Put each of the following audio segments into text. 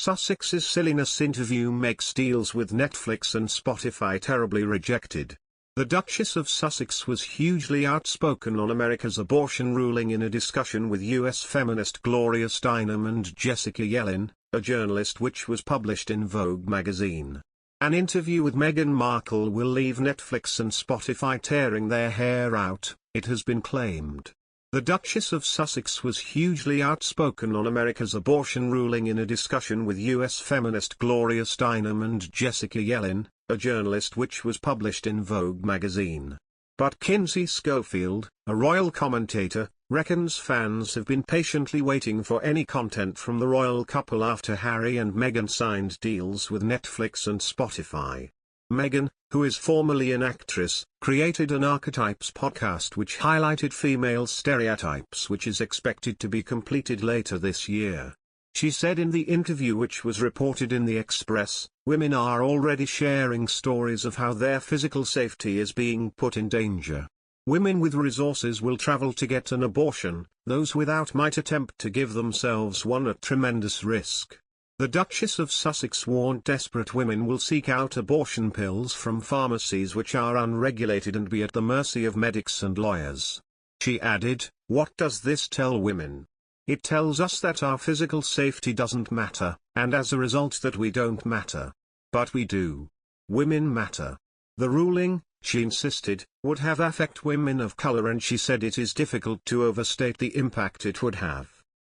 Sussex's Silliness interview makes deals with Netflix and Spotify terribly rejected. The Duchess of Sussex was hugely outspoken on America's abortion ruling in a discussion with US feminist Gloria Steinem and Jessica Yellin, a journalist, which was published in Vogue magazine. An interview with Megan Markle will leave Netflix and Spotify tearing their hair out, it has been claimed. The Duchess of Sussex was hugely outspoken on America's abortion ruling in a discussion with US feminist Gloria Steinem and Jessica Yellin, a journalist, which was published in Vogue magazine. But Kinsey Schofield, a royal commentator, reckons fans have been patiently waiting for any content from the royal couple after Harry and Meghan signed deals with Netflix and Spotify. Meghan, who is formerly an actress, created an Archetypes podcast which highlighted female stereotypes, which is expected to be completed later this year. She said in the interview, which was reported in the Express, women are already sharing stories of how their physical safety is being put in danger. Women with resources will travel to get an abortion, those without might attempt to give themselves one at tremendous risk. The Duchess of Sussex warned desperate women will seek out abortion pills from pharmacies which are unregulated and be at the mercy of medics and lawyers. She added, "What does this tell women? It tells us that our physical safety doesn't matter, and as a result that we don't matter. But we do. Women matter." The ruling, she insisted, would have affect women of color, and she said it is difficult to overstate the impact it would have.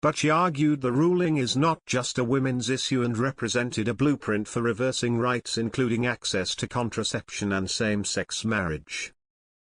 But she argued the ruling is not just a women's issue and represented a blueprint for reversing rights, including access to contraception and same-sex marriage.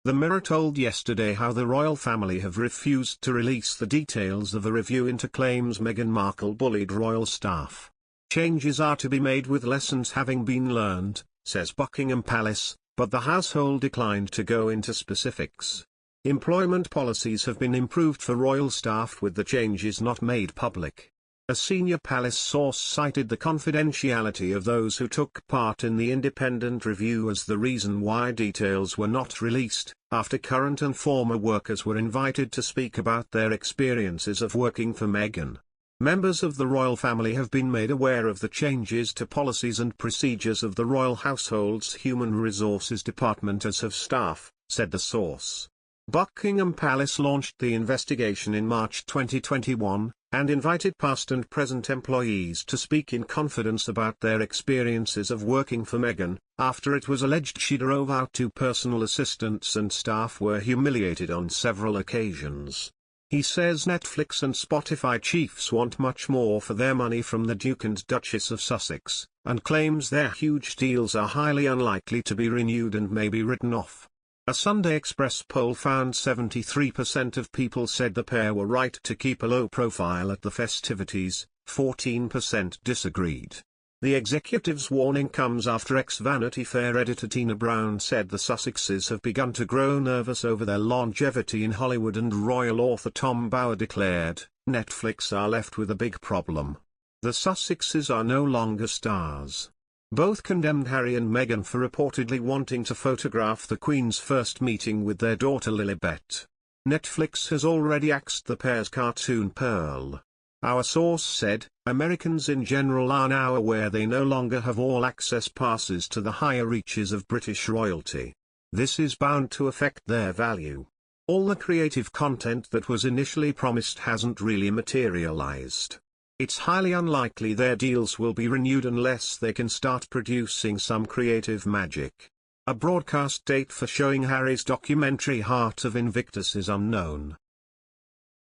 The Mirror told yesterday how the royal family have refused to release the details of a review into claims Meghan Markle bullied royal staff. Changes are to be made with lessons having been learned, says Buckingham Palace, but the household declined to go into specifics. Employment policies have been improved for royal staff, with the changes not made public. A senior palace source cited the confidentiality of those who took part in the independent review as the reason why details were not released, after current and former workers were invited to speak about their experiences of working for Meghan. Members of the royal family have been made aware of the changes to policies and procedures of the royal household's Human Resources Department, as have staff, said the source. Buckingham Palace launched the investigation in March 2021, and invited past and present employees to speak in confidence about their experiences of working for Meghan, after it was alleged she drove out 2 personal assistants and staff were humiliated on several occasions. He says Netflix and Spotify chiefs want much more for their money from the Duke and Duchess of Sussex, and claims their huge deals are highly unlikely to be renewed and may be written off. A Sunday Express poll found 73% of people said the pair were right to keep a low profile at the festivities, 14% disagreed. The executive's warning comes after ex-Vanity Fair editor Tina Brown said the Sussexes have begun to grow nervous over their longevity in Hollywood, and royal author Tom Bower declared, "Netflix are left with a big problem. The Sussexes are no longer stars." Both condemned Harry and Meghan for reportedly wanting to photograph the Queen's first meeting with their daughter Lilibet. Netflix has already axed the pair's cartoon Pearl. Our source said, Americans in general are now aware they no longer have all access passes to the higher reaches of British royalty. This is bound to affect their value. All the creative content that was initially promised hasn't really materialized. It's highly unlikely their deals will be renewed unless they can start producing some creative magic. A broadcast date for showing Harry's documentary Heart of Invictus is unknown.